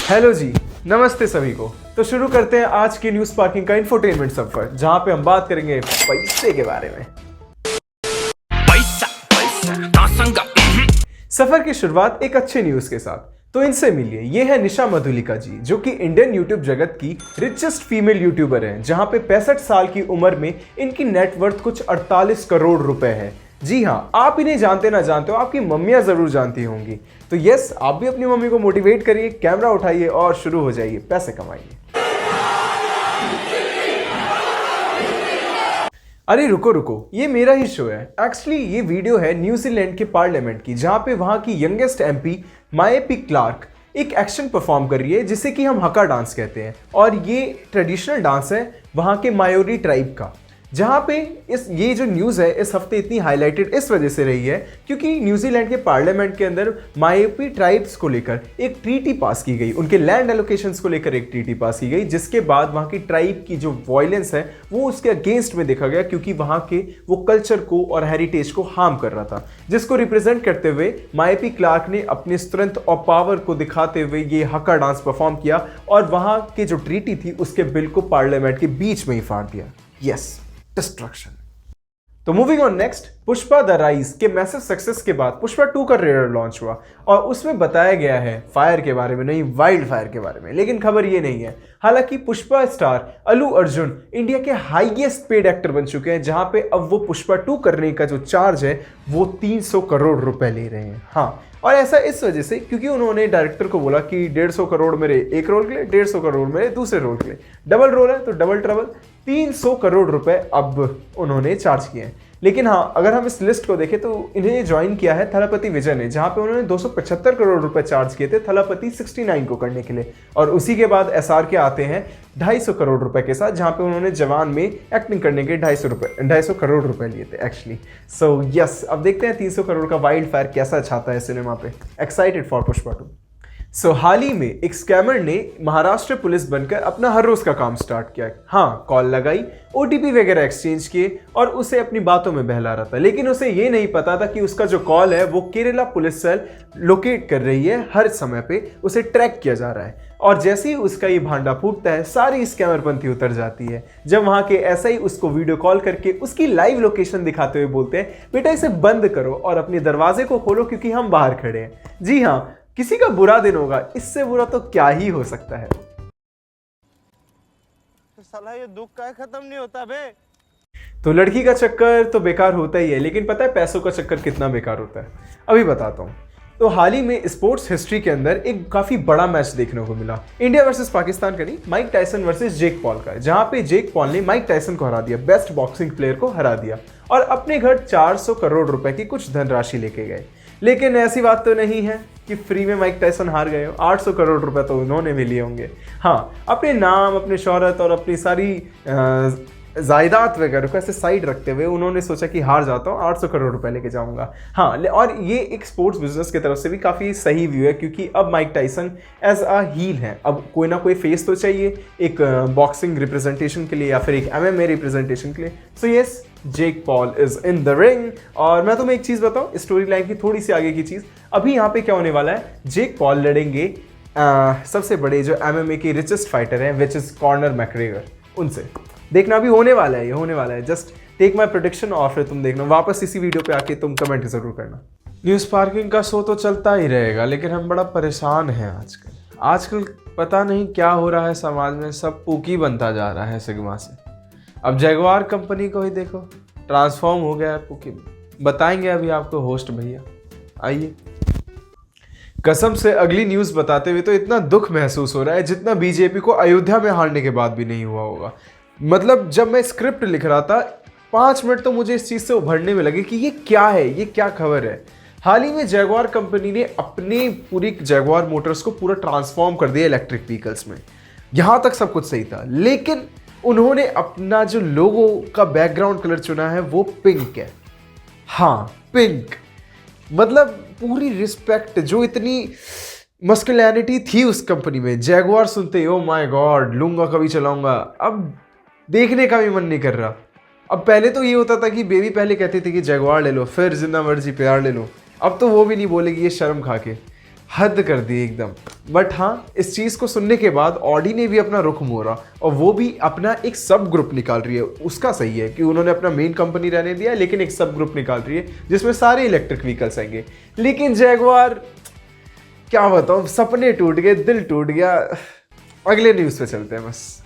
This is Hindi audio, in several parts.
हेलो जी, नमस्ते सभी को। तो शुरू करते हैं आज की न्यूज़ स्पार्किंग का इंफोटेनमेंट सफर, जहां पे हम बात करेंगे पैसे के बारे में। सफर की शुरुआत एक अच्छे न्यूज़ के साथ। तो इनसे मिलिए, ये है निशा मधुलिका जी, जो कि इंडियन यूट्यूब जगत की रिचेस्ट फीमेल यूट्यूबर हैं, जहां पे 65 साल की उम्र में इनकी नेटवर्थ कुछ 48 करोड़ रुपए है। जी हाँ, आप इन्हें जानते ना जानते हो, आपकी मम्मियाँ ज़रूर जानती होंगी। तो यस, आप भी अपनी मम्मी को मोटिवेट करिए, कैमरा उठाइए और शुरू हो जाइए, पैसे कमाइए। अरे रुको रुको, ये मेरा ही शो है। एक्चुअली ये वीडियो है न्यूजीलैंड के पार्लियामेंट की, जहां पे वहां की यंगेस्ट एमपी माएपी क्लार्क एक एक्शन परफॉर्म कर रही है, जिसे कि हम हका डांस कहते हैं। और ये ट्रेडिशनल डांस है वहां के मायोरी ट्राइब का, जहां पे ये जो न्यूज़ है इस हफ्ते इतनी हाईलाइटेड इस वजह से रही है क्योंकि न्यूजीलैंड के पार्लियामेंट के अंदर मायोपी ट्राइब्स को लेकर एक ट्रीटी पास की गई, उनके लैंड एलोकेशंस को लेकर एक ट्रीटी पास की गई, जिसके बाद वहां की ट्राइब की जो वायलेंस है वो उसके अगेंस्ट में देखा गया, क्योंकि वहां के वो कल्चर को और हेरिटेज को हार्म कर रहा था, जिसको रिप्रेजेंट करते हुए माएपी क्लार्क ने अपनी स्ट्रेंथ और पावर को दिखाते हुए ये हक्का डांस परफॉर्म किया और वहां के जो ट्रीटी थी उसके बिल को पार्लियामेंट के बीच में ही फाड़ दिया। Yes, destruction. तो moving on next, Pushpa the rise के मैसिव सक्सेस के बाद पुष्पा 2 का ट्रेलर लॉन्च हुआ और उसमें बताया गया है फायर के बारे में, नहीं वाइल्ड फायर के बारे में। लेकिन खबर ये नहीं है। हालांकि पुष्पा स्टार अल्लू अर्जुन इंडिया के हाईएस्ट पेड एक्टर बन चुके हैं, जहां पे अब वो पुष्पा 2 करने का जो चार्ज है वो 300 करोड़ रुपए ले रहे हैं। हाँ, और ऐसा इस वजह से क्योंकि उन्होंने डायरेक्टर को बोला कि 150 करोड़ मेरे एक रोल के लिए, 150 करोड़ मेरे दूसरे रोल के लिए, डबल रोल है तो डबल ट्रबल, 300 करोड़ रुपए अब उन्होंने चार्ज किए हैं। लेकिन हाँ, अगर हम इस लिस्ट को देखें तो इन्हें ज्वाइन किया है थलापति विजय ने, जहां पे उन्होंने 275 करोड़ रुपए चार्ज किए थे थलापति 69 को करने के लिए। और उसी के बाद एसआर के आते हैं 250 करोड़ रुपए के साथ, जहां पे उन्होंने जवान में एक्टिंग करने के 250 करोड़ रुपए लिए थे एक्चुअली। सो यस, अब देखते हैं 300 करोड़ का वाइल्ड फायर कैसा छाता है सिनेमा पे। Excited for Pushpa 2। सो हाल ही में एक स्कैमर ने महाराष्ट्र पुलिस बनकर अपना हर रोज का काम स्टार्ट किया। हाँ, कॉल लगाई, ओटीपी वगैरह एक्सचेंज किए और उसे अपनी बातों में बहला रहा था। लेकिन उसे ये नहीं पता था कि उसका जो कॉल है वो केरला पुलिस सेल लोकेट कर रही है, हर समय पे उसे ट्रैक किया जा रहा है। और जैसे ही उसका ये भांडा फूटता है, सारी स्कैमरपंथी उतर जाती है, जब वहां के ऐसा ही उसको वीडियो कॉल करके उसकी लाइव लोकेशन दिखाते हुए बोलते हैं, बेटा इसे बंद करो और अपने दरवाजे को खोलो क्योंकि हम बाहर खड़े हैं। जी हाँ, किसी का बुरा दिन होगा, इससे बुरा तो क्या ही हो सकता है। तो साला ये दुख का खत्म नहीं होता बे। तो लड़की का चक्कर तो बेकार होता ही है, लेकिन पता है पैसों का चक्कर कितना बेकार होता है, अभी बताता हूँ। तो हाल ही में स्पोर्ट्स हिस्ट्री के अंदर एक काफी बड़ा मैच देखने को मिला, इंडिया वर्सेस पाकिस्तान का नहीं, Mike Tyson versus Jake Paul का, जहां पे जेक पॉल ने माइक टायसन को हरा दिया, बेस्ट बॉक्सिंग प्लेयर को हरा दिया और अपने घर 400 करोड़ रुपए की कुछ धनराशि लेके गए। लेकिन ऐसी बात तो नहीं है कि फ्री में माइक टायसन हार गए हो, 800 करोड़ रुपए तो उन्होंने भी लिए होंगे। हाँ, अपने नाम, अपनी शोहरत और अपनी सारी जायदाद वगैरह को ऐसे साइड रखते हुए उन्होंने सोचा कि हार जाता हूँ, 800 करोड़ रुपए लेके जाऊंगा। हाँ, और ये एक स्पोर्ट्स बिजनेस की तरफ से भी काफ़ी सही व्यू है, क्योंकि अब Mike Tyson as a heel है, अब कोई ना कोई फेस तो चाहिए एक बॉक्सिंग रिप्रेजेंटेशन के लिए या फिर एक MMA रिप्रेजेंटेशन के लिए। So yes, Jake Paul is in the ring. और मैं तुम्हें एक चीज़ बताऊँ, स्टोरी लाइन की थोड़ी सी आगे की चीज़, अभी यहाँ पे क्या होने वाला है, जेक पॉल लड़ेंगे सबसे बड़े जो MMA के रिचेस्ट फाइटर हैं, विच इज़ कॉर्नर मैकग्रेगर, उनसे। देखना भी होने वाला है, ये होने वाला है। जस्ट टेक माई प्रेडिक्शन और फिर तुम देखना, वापस इसी वीडियो पे आके तुम कमेंट जरूर करना। न्यूज़ स्पार्किंग का शो तो चलता ही रहेगा, लेकिन हम बड़ा परेशान हैं आजकल पता नहीं क्या हो रहा है समाज में, सब पूकी बनता जा रहा है सिग्मा से। अब जगुआर कंपनी को ही देखो, ट्रांसफॉर्म हो गया है पूकी। बताएंगे अभी आपको होस्ट भैया, आइए। कसम से अगली न्यूज़ बताते हुए तो इतना दुख महसूस हो रहा है जितना बीजेपी को अयोध्या में हारने के बाद भी नहीं हुआ होगा। मतलब जब मैं स्क्रिप्ट लिख रहा था 5 मिनट तो मुझे इस चीज़ से उभरने में लगे कि ये क्या है, ये क्या खबर है। हाल ही में जगुआर कंपनी ने अपने पूरी जगुआर मोटर्स को पूरा ट्रांसफॉर्म कर दिया इलेक्ट्रिक व्हीकल्स में। यहाँ तक सब कुछ सही था, लेकिन उन्होंने अपना जो लोगो का बैकग्राउंड कलर चुना है वो पिंक है। हाँ, पिंक। मतलब पूरी रिस्पेक्ट, जो इतनी मस्कुलिनिटी थी उस कंपनी में, जगुआर सुनते ही ओ माय गॉड, लूंगा कभी चलाऊंगा, अब देखने का भी मन नहीं कर रहा। अब पहले तो ये होता था कि बेबी पहले कहती थी कि जगुआर ले लो, फिर जितना मर्जी प्यार ले लो, अब तो वो भी नहीं बोलेगी ये शर्म खा के। हद कर दी एकदम। बट हाँ, इस चीज़ को सुनने के बाद ऑडी ने भी अपना रुख मोड़ा और वो भी अपना एक सब ग्रुप निकाल रही है। उसका सही है कि उन्होंने अपना मेन कंपनी रहने दिया, लेकिन एक सब ग्रुप निकाल रही है जिसमें सारे इलेक्ट्रिक व्हीकल्स आएंगे। लेकिन जैगुआर, क्या बताऊँ, सपने टूट गए, दिल टूट गया। अगले न्यूज़ पे चलते हैं बस।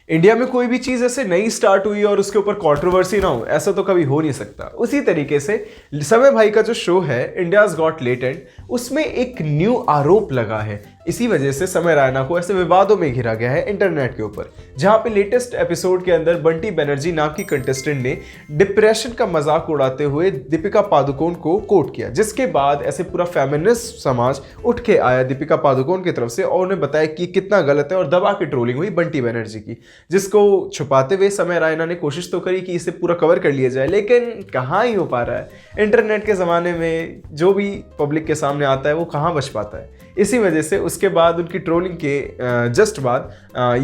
इंडिया में कोई भी चीज़ ऐसे नई स्टार्ट हुई और उसके ऊपर कंट्रोवर्सी ना हो, ऐसा तो कभी हो नहीं सकता। उसी तरीके से समय भाई का जो शो है इंडियाज गॉट लेटेंट, उसमें एक न्यू आरोप लगा है। इसी वजह से समय रैना को ऐसे विवादों में घिरा गया है इंटरनेट के ऊपर, जहां पे लेटेस्ट एपिसोड के अंदर बंटी बनर्जी नाम की कंटेस्टेंट ने डिप्रेशन का मजाक उड़ाते हुए दीपिका पादुकोण को कोट किया, जिसके बाद ऐसे पूरा फेमिनिस्ट समाज उठ के आया दीपिका पादुकोण की तरफ से और उन्हें बताया कि कितना गलत है और दबा के ट्रोलिंग हुई बंटी बनर्जी की, जिसको छुपाते हुए समय रैना ने कोशिश तो करी कि इसे पूरा कवर कर लिया जाए, लेकिन कहाँ ही हो पा रहा है। इंटरनेट के ज़माने में जो भी पब्लिक के सामने आता है वो कहाँ बच पाता है। इसी वजह से उसके बाद उनकी ट्रोलिंग के जस्ट बाद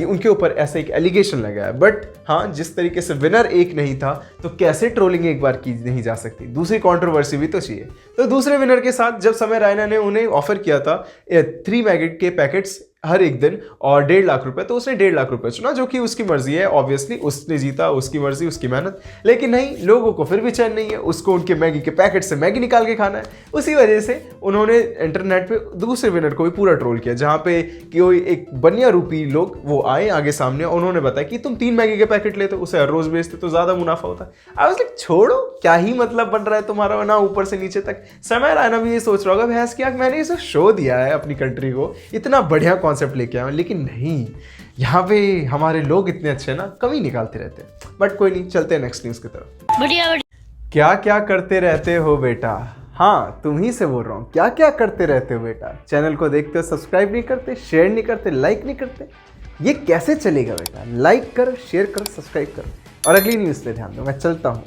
उनके ऊपर ऐसा एक एलिगेशन लगाया। बट हाँ, जिस तरीके से विनर एक नहीं था तो कैसे ट्रोलिंग एक बार की नहीं जा सकती, दूसरी कंट्रोवर्सी भी तो चाहिए। तो दूसरे विनर के साथ जब समय रैना ने उन्हें ऑफर किया था 3 मैगिक के पैकेट्स हर एक दिन और 1.5 लाख रुपए, तो उसने 1.5 लाख रुपए चुना, जो कि उसकी मर्जी है। ऑब्वियसली उसने जीता, उसकी मर्जी, उसकी मेहनत। लेकिन नहीं, लोगों को फिर भी चैन नहीं है, उसको उनके मैगी के पैकेट से मैगी निकाल के खाना है। उसी वजह से उन्होंने इंटरनेट पे दूसरे विनर को भी पूरा ट्रोल किया, जहाँ पे कोई एक बनिया रूपी लोग वो आए आगे सामने और उन्होंने बताया कि तुम 3 मैगी के पैकेट लेते, उसे हर रोज बेचते तो ज्यादा मुनाफा होता। आई वाज लाइक, छोड़ो, क्या ही मतलब बन रहा है तुम्हारा ना ऊपर से नीचे तक। समय रैना भी ये सोच रहा होगा, भैंस क्या मैंने इसे शो दिया है अपनी कंट्री को, इतना बढ़िया कॉन्सेप्ट लेके आया, लेकिन नहीं, यहाँ पे हमारे लोग इतने अच्छे ना, कमी निकालते रहते हैं। बट कोई नहीं, चलते हैं नेक्स्ट न्यूज़ की तरफ। बढ़िया। क्या क्या करते रहते हो बेटा? हाँ, तुम ही से बोल रहा हूँ, क्या क्या करते रहते हो बेटा? चैनल को देखते हो, सब्सक्राइब नहीं करते, शेयर नहीं करते, लाइक नहीं करते, ये कैसे चलेगा बेटा? लाइक करो, शेयर करो, सब्सक्राइब करो। और अगली न्यूज़ पे ध्यान दो, मैं चलता हूँ।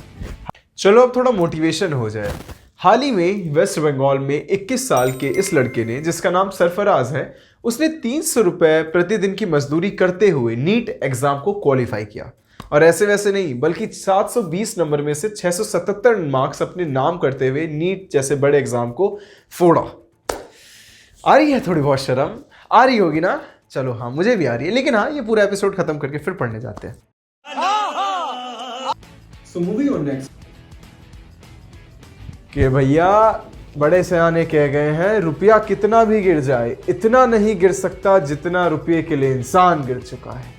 चलो अब थोड़ा मोटिवेशन हो जाए। हाल ही में वेस्ट बंगाल में 21 साल के इस लड़के ने, जिसका नाम सरफराज है, उसने 300 रुपये प्रतिदिन की मजदूरी करते हुए नीट एग्जाम को क्वालिफाई किया। और ऐसे वैसे नहीं, बल्कि 720 नंबर में से 677 मार्क्स अपने नाम करते हुए नीट जैसे बड़े एग्जाम को फोड़ा। आ रही है थोड़ी बहुत शर्म, आ रही होगी ना? चलो हाँ, मुझे भी आ रही है। लेकिन हाँ, ये पूरा एपिसोड खत्म करके फिर पढ़ने जाते हैं। सो मूविंग ऑन नेक्स्ट, कि भैया बड़े सयाने कह गए हैं, रुपया कितना भी गिर जाए इतना नहीं गिर सकता जितना रुपये के लिए इंसान गिर चुका है।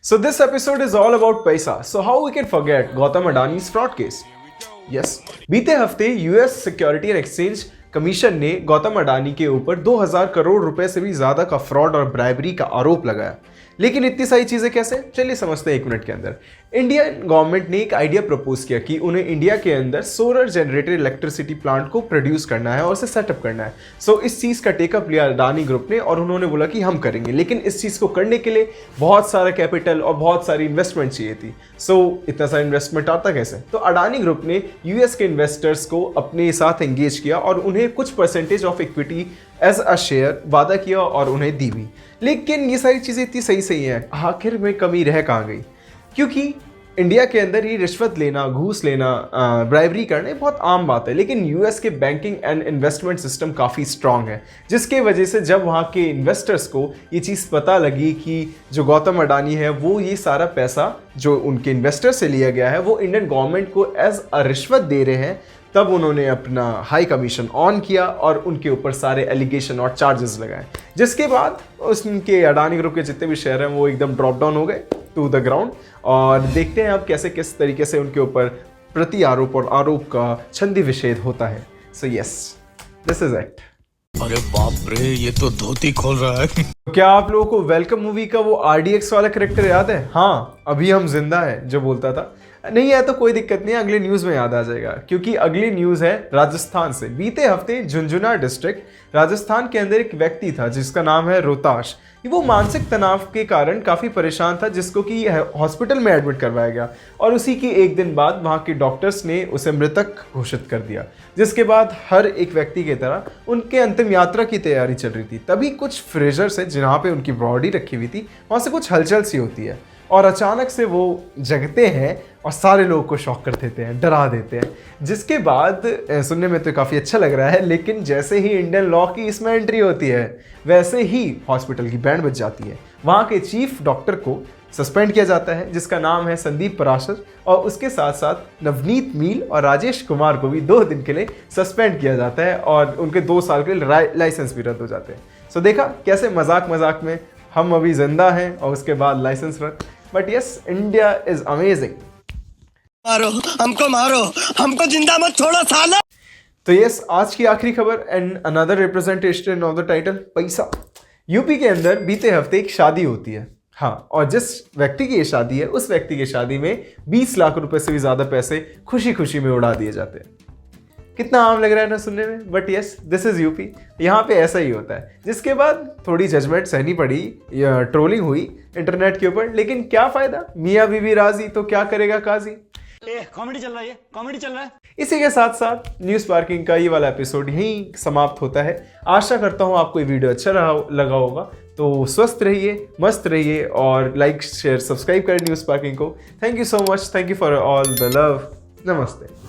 So this episode is all about पैसा. So how we can forget Gautam Adani's fraud case? Yes. बीते हफ्ते US security and exchange commission ने गौतम अडानी के ऊपर 2000 करोड़ रुपए से भी ज्यादा का फ्रॉड और ब्राइबरी का आरोप लगाया। लेकिन इतनी सारी चीजें कैसे, चलिए समझते हैं 1 मिनट के अंदर। इंडियन गवर्नमेंट ने एक आइडिया प्रपोज किया कि उन्हें इंडिया के अंदर सोलर जनरेटेड इलेक्ट्रिसिटी प्लांट को प्रोड्यूस करना है और उसे सेटअप करना है। सो इस चीज का टेकअप लिया अडानी ग्रुप ने और उन्होंने बोला कि हम करेंगे, लेकिन इस चीज को करने के लिए बहुत सारा कैपिटल और बहुत सारी इन्वेस्टमेंट चाहिए थी। सो इतना सारा इन्वेस्टमेंट आता कैसे? तो अडानी ग्रुप ने यूएस के इन्वेस्टर्स को अपने साथ एंगेज किया और उन्हें कुछ percentage of equity as a share वादा किया और उन्हें दी भी। लेकिन ये सारी चीज़ें इतनी सही हैं, आखिर में कमी रह कहाँ गई? क्योंकि इंडिया के अंदर ये रिश्वत लेना, घूस लेना, ब्राइबरी करना बहुत आम बात है, लेकिन यूएस के बैंकिंग एंड इन्वेस्टमेंट सिस्टम काफ़ी स्ट्रांग है, जिसके वजह से जब वहाँ के इन्वेस्टर्स को ये चीज़ पता लगी कि जो गौतम अडानी है वो ये सारा पैसा जो उनके इन्वेस्टर से लिया गया है वो इंडियन गवर्नमेंट को एज अ रिश्वत दे रहे हैं, तब उन्होंने अपना हाई कमीशन ऑन किया और उनके ऊपर सारे एलिगेशन और चार्जेस लगाए, जिसके बाद उनके अडानी ग्रुप के जितने भी शेयर हैं वो एकदम ड्रॉप डाउन हो गए टू द ग्राउंड। और देखते हैं अब कैसे किस तरीके से उनके ऊपर प्रति आरोप और आरोप का छंदी विच्छेद होता है। So yes, this is it. अरे बाप रे, ये तो धोती खोल रहा है। क्या आप लोगों को वेलकम मूवी का वो RDX वाला कैरेक्टर याद है? हाँ, अभी हम जिंदा है जो बोलता था। नहीं है तो कोई दिक्कत नहीं, अगली न्यूज़ में याद आ जाएगा, क्योंकि अगली न्यूज़ है राजस्थान से। बीते हफ्ते झुंझुनू डिस्ट्रिक्ट राजस्थान के अंदर एक व्यक्ति था जिसका नाम है रोहताश। वो मानसिक तनाव के कारण काफ़ी परेशान था, जिसको कि हॉस्पिटल में एडमिट करवाया गया और उसी की 1 दिन बाद वहाँ के डॉक्टर्स ने उसे मृतक घोषित कर दिया। जिसके बाद हर एक व्यक्ति की तरह उनके अंतिम यात्रा की तैयारी चल रही थी। तभी कुछ फ्रेजर से जहाँ पे उनकी बॉडी रखी हुई थी वहाँ से कुछ हलचल सी होती है और अचानक से वो जगते हैं और सारे लोगों को शॉक कर देते हैं, डरा देते हैं। जिसके बाद सुनने में तो काफ़ी अच्छा लग रहा है, लेकिन जैसे ही इंडियन लॉ की इसमें एंट्री होती है वैसे ही हॉस्पिटल की बैंड बज जाती है। वहाँ के चीफ डॉक्टर को सस्पेंड किया जाता है जिसका नाम है संदीप पराशर, और उसके साथ साथ नवनीत मील और राजेश कुमार को भी 2 दिन के लिए सस्पेंड किया जाता है और उनके 2 साल के लिए लाइसेंस भी रद्द हो जाते हैं। सो देखा कैसे मजाक मजाक में हम अभी जिंदा हैं और उसके बाद लाइसेंस रद्द। But yes, India is amazing. मारो हमको जिंदा मत छोड़ो साला। तो यस, आज की आखिरी खबर and another representation of the title, पैसा। यूपी के अंदर बीते हफ्ते एक शादी होती है, हाँ, और जिस व्यक्ति की ये शादी है उस व्यक्ति की शादी में 20 लाख रुपए से भी ज्यादा पैसे खुशी खुशी में उड़ा दिए जाते हैं। कितना आम लग रहा है ना सुनने में, but yes, this is UP. यहाँ पे ऐसा ही होता है। जिसके बाद थोड़ी जजमेंट सहनी पड़ी, ट्रोलिंग हुई इंटरनेट के ऊपर, लेकिन क्या फायदा, मियाँ बीवी राजी तो क्या करेगा काजी। कॉमेडी चल रहा है, कॉमेडी चल रहा है। इसी के साथ साथ न्यूज़ स्पार्किंग का ये वाला एपिसोड यहीं समाप्त होता है। आशा करता हूँ आपको ये वीडियो अच्छा लगा होगा। तो स्वस्थ रहिए, मस्त रहिए और लाइक शेयर सब्सक्राइब करें न्यूज़ स्पार्किंग को। Thank you so much, thank you for all the love. नमस्ते।